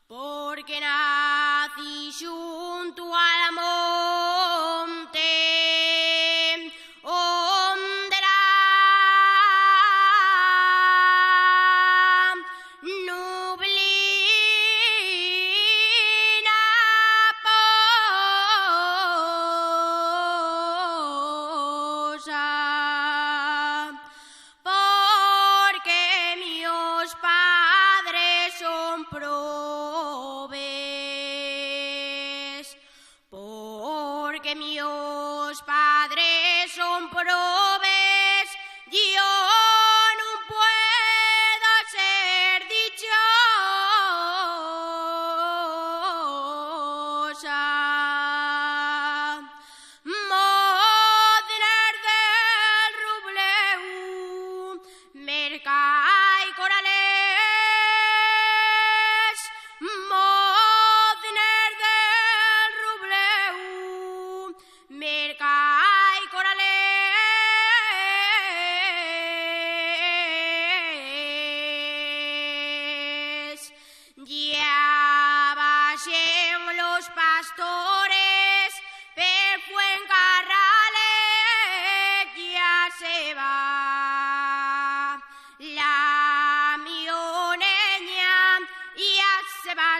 porque nací junto al monte, onde la nublina posa, porque mis padres son probes, porque mis padres son probes, yo no puedo ser dichosa. Modener del Robleu, mercai corales, modener del Robleu, mercai corales. Ya baixen los pastores per Fuencarrales, ya se va la mioneña, ya se va,